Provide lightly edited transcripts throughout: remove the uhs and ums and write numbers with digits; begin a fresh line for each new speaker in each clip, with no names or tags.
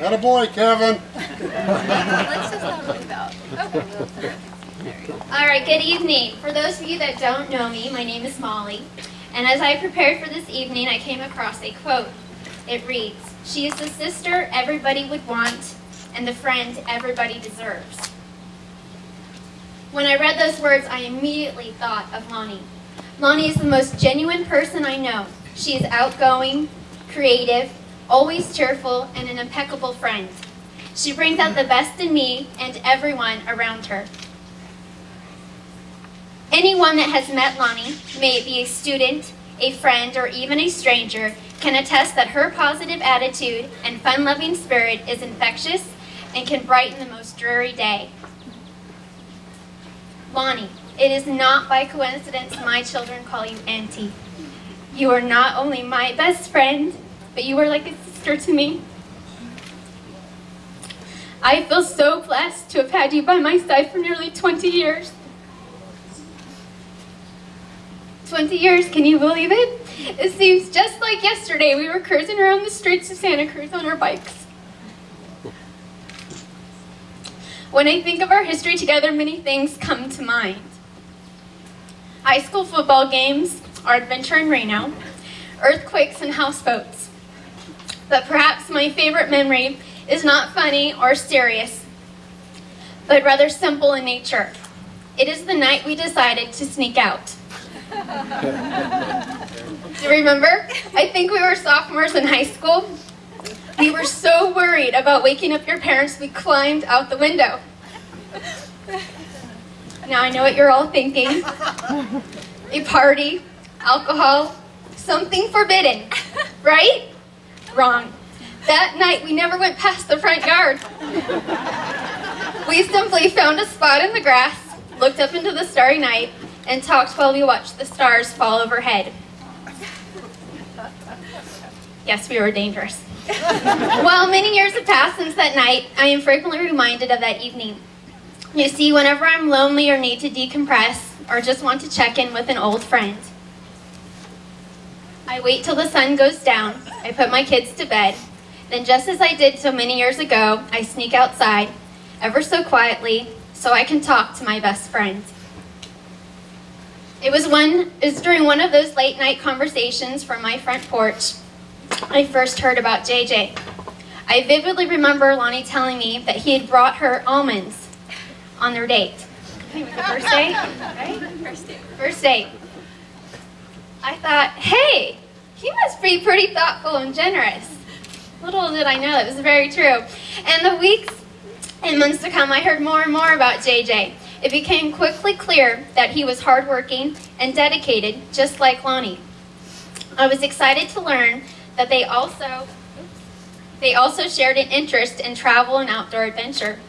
Attaboy, Kevin.
Let's just not look out. Okay. All right, good evening. For those of you that don't know me, my name is Molly. And as I prepared for this evening, I came across a quote. It reads, "She is the sister everybody would want and the friend everybody deserves." When I read those words, I immediately thought of Loni. Loni is the most genuine person I know. She is outgoing, creative, always cheerful, and an impeccable friend. She brings out the best in me and everyone around her. Anyone that has met Loni, may it be a student, a friend, or even a stranger, can attest that her positive attitude and fun-loving spirit is infectious and can brighten the most dreary day. Loni, it is not by coincidence my children call you Auntie. You are not only my best friend, but you are like a sister to me. I feel so blessed to have had you by my side for nearly 20 years. 20 years, can you believe it? It seems just like yesterday we were cruising around the streets of Santa Cruz on our bikes. When I think of our history together, many things come to mind. High school football games, our adventure in Reno, earthquakes and houseboats. But perhaps my favorite memory is not funny or serious, but rather simple in nature. It is the night we decided to sneak out. Do you remember? I think we were sophomores in high school. We were so worried about waking up your parents, we climbed out the window. Now I know what you're all thinking. A party, alcohol, something forbidden, right? Wrong. That night we never went past the front yard. We simply found a spot in the grass, looked up into the starry night, and talked while we watched the stars fall overhead. Yes, we were dangerous. While many years have passed since that night, I am frequently reminded of that evening. You see, whenever I'm lonely or need to decompress, or just want to check in with an old friend, I wait till the sun goes down, I put my kids to bed, then just as I did so many years ago, I sneak outside, ever so quietly, so I can talk to my best friend. It was during one of those late night conversations from my front porch I first heard about JJ. I vividly remember Loni telling me that he had brought her almonds on their date. The first date, right? First date. I thought, hey, he must be pretty thoughtful and generous. Little did I know that was very true. And the weeks and months to come, I heard more and more about JJ. It became quickly clear that he was hardworking and dedicated, just like Loni. I was excited to learn that they also shared an interest in travel and outdoor adventure.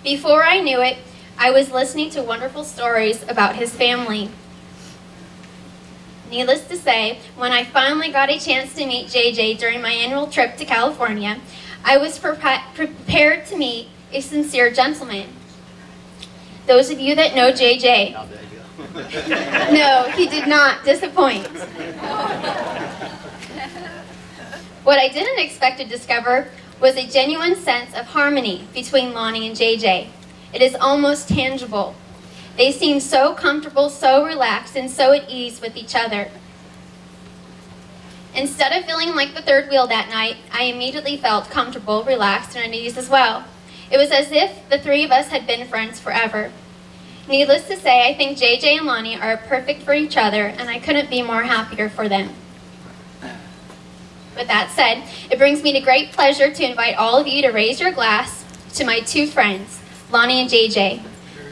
Before I knew it, I was listening to wonderful stories about his family. Needless to say, when I finally got a chance to meet JJ during my annual trip to California, I was prepared to meet a sincere gentleman. Those of you that know JJ, no, he did not disappoint. What I didn't expect to discover was a genuine sense of harmony between Loni and JJ. It is almost tangible. They seem so comfortable, so relaxed, and so at ease with each other. Instead of feeling like the third wheel that night, I immediately felt comfortable, relaxed, and at ease as well. It was as if the three of us had been friends forever. Needless to say, I think JJ and Loni are perfect for each other, and I couldn't be more happier for them. With that said, it brings me to great pleasure to invite all of you to raise your glass to my two friends, Loni and JJ.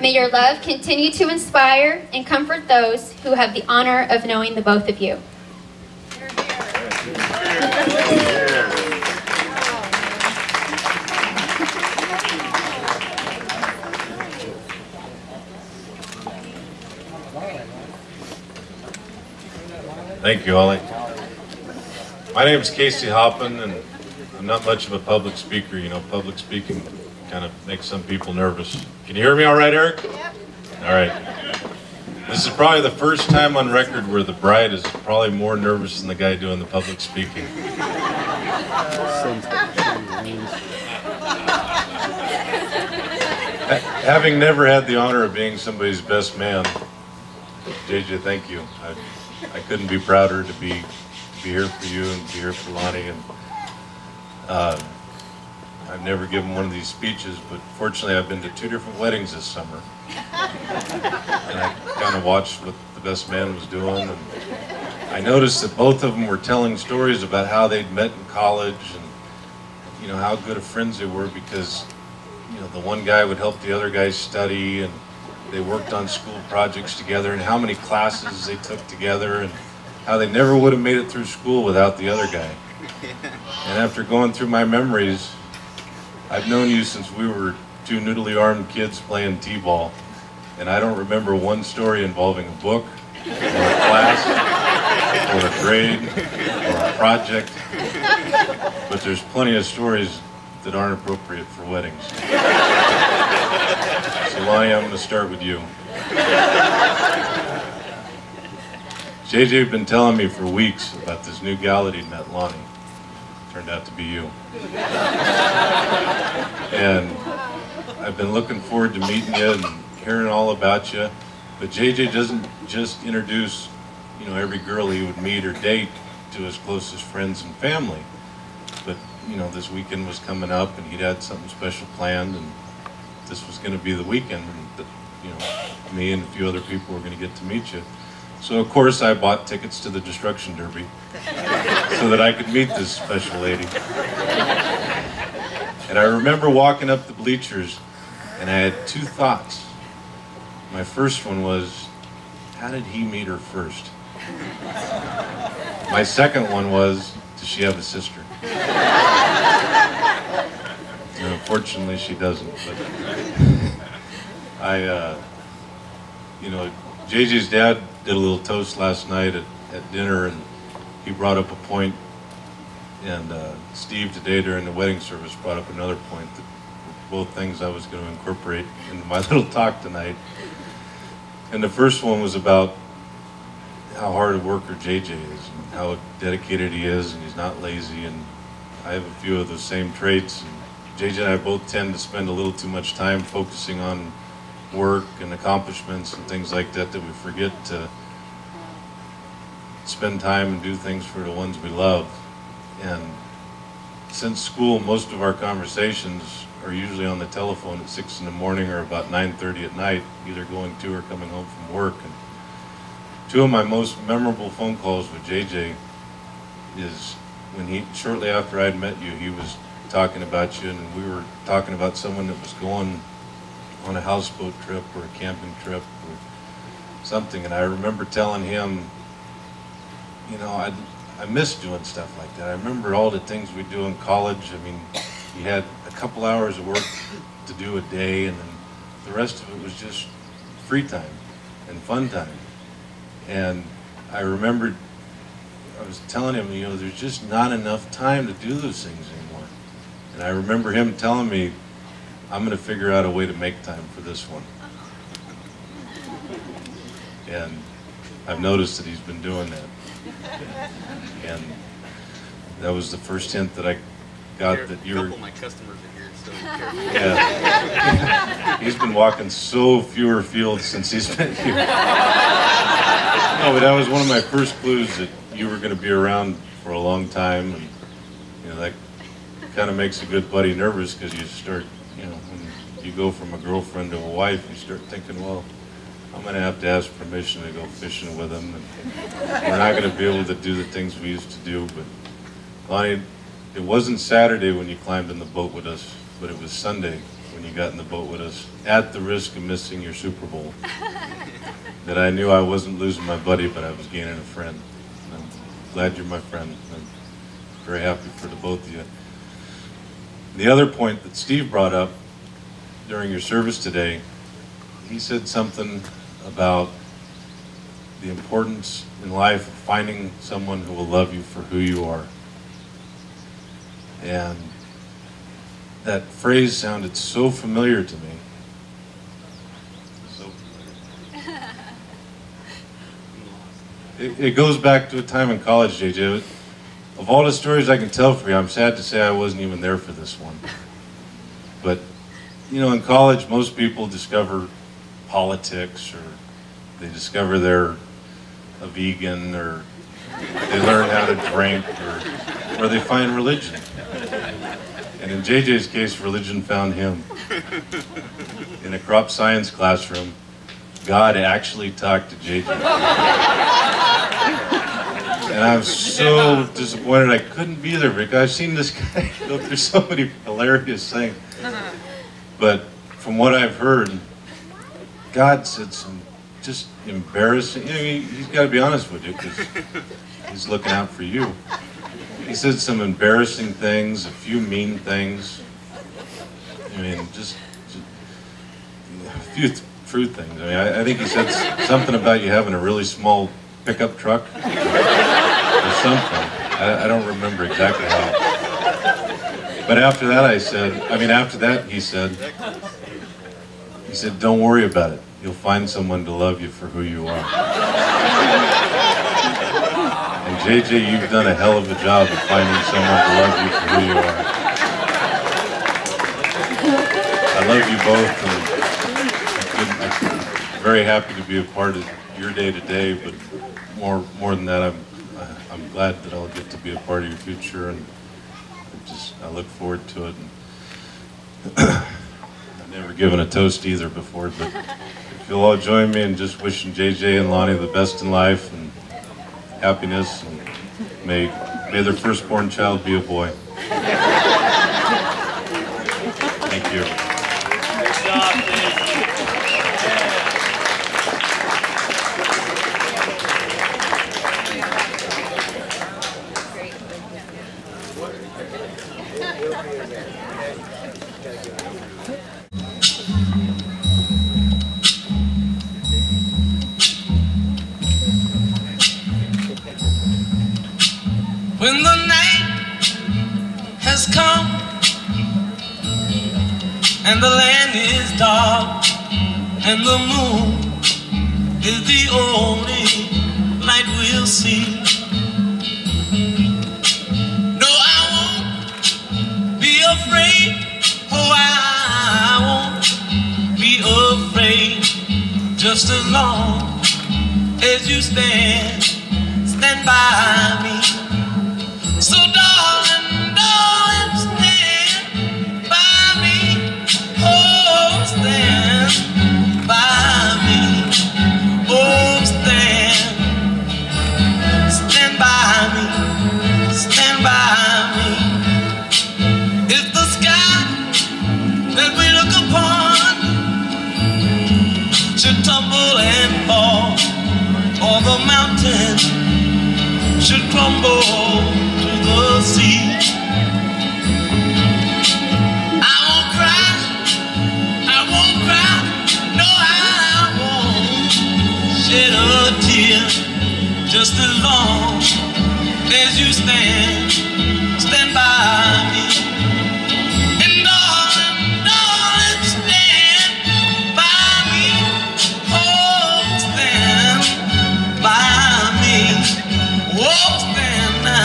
May your love continue to inspire and comfort those who have the honor of knowing the both of you.
Thank you, Ollie. My name is Casey Hoppin, and I'm not much of a public speaker. You know, public speaking kind of makes some people nervous. Can you hear me all right, Eric? Yep. All right. This is probably the first time on record where the bride is probably more nervous than the guy doing the public speaking. Having never had the honor of being somebody's best man, JJ, thank you. I couldn't be prouder to be here for you and be here for Loni. And I've never given one of these speeches, but fortunately I've been to 2 different weddings this summer. And I kind of watched what the best man was doing, and I noticed that both of them were telling stories about how they'd met in college and, you know, how good of friends they were because, you know, the one guy would help the other guy study, and they worked on school projects together, and how many classes they took together, and how they never would have made it through school without the other guy. And after going through my memories, I've known you since we were 2 noodly armed kids playing t-ball, and I don't remember one story involving a book, or a class, or a grade, or a project, but there's plenty of stories that aren't appropriate for weddings. So Loni, I'm going to start with you. JJ had been telling me for weeks about this new gal that he'd met, Loni. Turned out to be you. And I've been looking forward to meeting you and hearing all about you. But JJ doesn't just introduce, you know, every girl he would meet or date to his closest friends and family. But, you know, this weekend was coming up and he'd had something special planned, and this was going to be the weekend that, you know, me and a few other people were going to get to meet you. So of course I bought tickets to the Destruction Derby so that I could meet this special lady. And I remember walking up the bleachers and I had 2 thoughts. My first one was, how did he meet her first? My second one was, does she have a sister? And unfortunately she doesn't, but you know, JJ's dad did a little toast last night at dinner, and he brought up a point, and Steve today during the wedding service brought up another point, that both things I was going to incorporate into my little talk tonight. And the first one was about how hard a worker JJ is, and how dedicated he is, and he's not lazy, and I have a few of those same traits. And JJ and I both tend to spend a little too much time focusing on work and accomplishments and things like that, that we forget to spend time and do things for the ones we love. And since school, most of our conversations are usually on the telephone at 6 in the morning or about 9:30 at night, either going to or coming home from work. And 2 of my most memorable phone calls with JJ is when he, shortly after I'd met you, he was talking about you, and we were talking about someone that was going on a houseboat trip or a camping trip or something. And I remember telling him, you know, I miss doing stuff like that. I remember all the things we do in college. I mean, you had a couple hours of work to do a day, and then the rest of it was just free time and fun time. And I remembered, I was telling him, you know, there's just not enough time to do those things anymore. And I remember him telling me, I'm going to figure out a way to make time for this one. And I've noticed that he's been doing that. And that was the first hint that I got that you were...
A couple of my customers are here, so
yeah. He's been walking so fewer fields since he's been here. No, but that was one of my first clues that you were going to be around for a long time. And, you know, that kind of makes a good buddy nervous, because you start, you know, when you go from a girlfriend to a wife, you start thinking, well, I'm going to have to ask permission to go fishing with him, and we're not going to be able to do the things we used to do. But Loni, it wasn't Saturday when you climbed in the boat with us, but it was Sunday when you got in the boat with us, at the risk of missing your Super Bowl, that I knew I wasn't losing my buddy, but I was gaining a friend. And I'm glad you're my friend. I'm very happy for the both of you. The other point that Steve brought up during your service today, he said something about the importance in life of finding someone who will love you for who you are. And that phrase sounded so familiar to me. So familiar. it goes back to a time in college, JJ. Of all the stories I can tell for you, I'm sad to say I wasn't even there for this one. But, you know, in college, most people discover politics, or they discover they're a vegan, or they learn how to drink, or they find religion. And in JJ's case, religion found him. In a crop science classroom, God actually talked to JJ. And I'm so disappointed I couldn't be there because I've seen this guy go through so many hilarious things. But from what I've heard, God said some just embarrassing, I mean, he's got to be honest with you because he's looking out for you. He said some embarrassing things, a few mean things. I mean, just a few true things. I mean, I think he said something about you having a really small pickup truck or something. I don't remember exactly how. But after that he said, don't worry about it. You'll find someone to love you for who you are. And JJ, you've done a hell of a job of finding someone to love you for who you are. I love you both, and I'm very happy to be a part of your day today, but more than that, I'm glad that I'll get to be a part of your future, and I look forward to it. I've never given a toast either before, but if you'll all join me in just wishing JJ and Loni the best in life and happiness, and may their firstborn child be a boy. Thank you.
Good job, Dave.
When the night has come and the land is dark and the moon is the only light we'll see, no, I won't be afraid. Oh, I won't be afraid, just as long as you stand by me. So darling, darling, stand by me. Oh, stand by me. Oh, stand by me. Stand by me. If the sky that we look upon should tumble and fall, or the mountain should crumble to the sea, I won't cry, no, I won't shed a tear, just as long as you stand by me. And darling, darling, stand by me. Oh, stand by me. Oh, stand by me.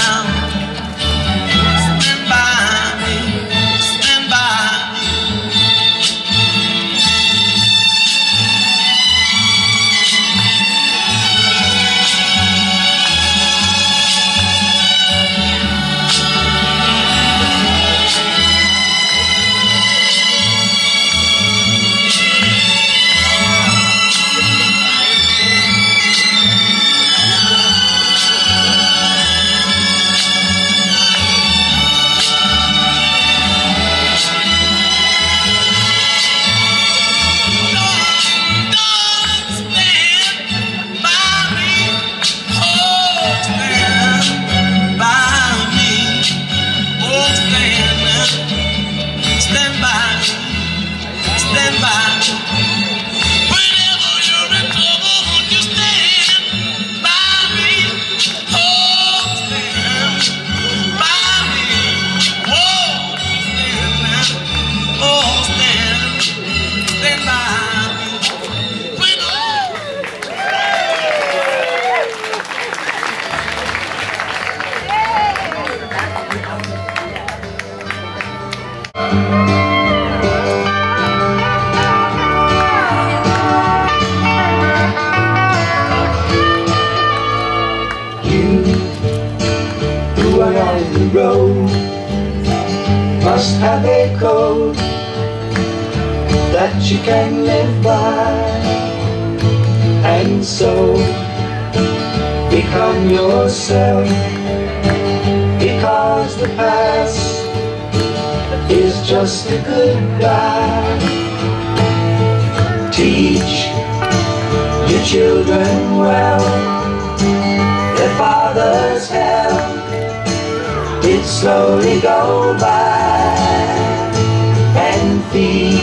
on the road must have a code that you can live by, and so become yourself, because the past is just a goodbye. Teach your children well, their father's hell did slowly go by, and feed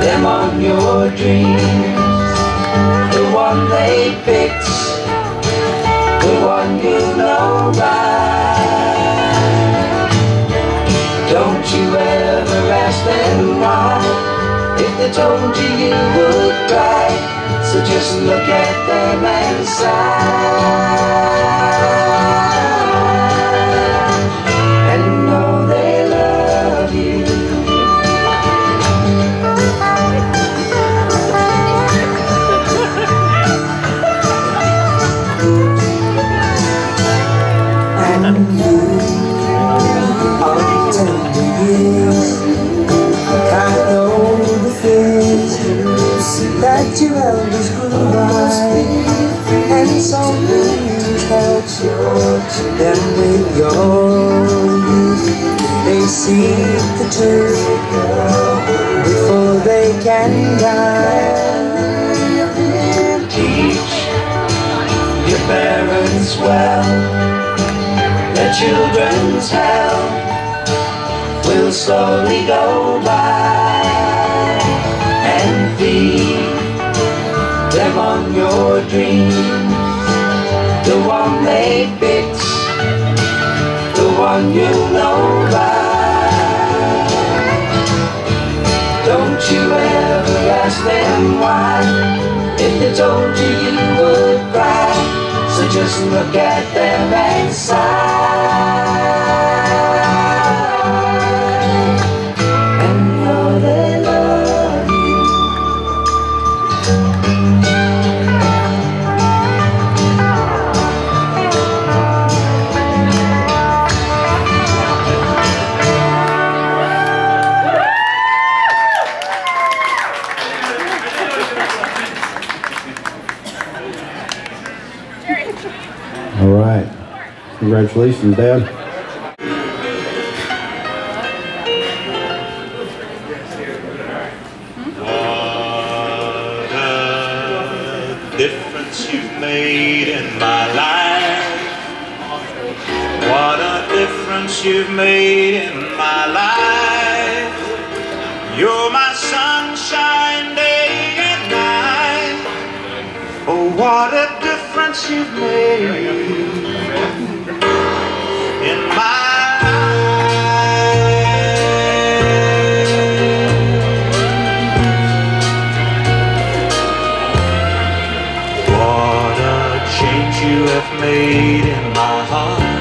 them on your dreams, the one they picked, the one you know by. Don't you ever ask them why, if they told you you would cry, so just look at them and sigh, and know they love you. And you are the tender years, I know the things that your elders grew by, and so please help them with your youth. They seek the truth before they can die. Teach your parents well, their children's hell will slowly go by, and feed them on your dreams, the one they picked, the one you know by. Don't you ever ask them why, if they told you you would cry, so just look at them and sigh, and know they love you.
All right. Congratulations, Dad.
What a difference you've made in my life. What a difference you've made in my life. You're my sunshine day and night. Oh, what a difference you've made in my life. What a change you have made in my heart.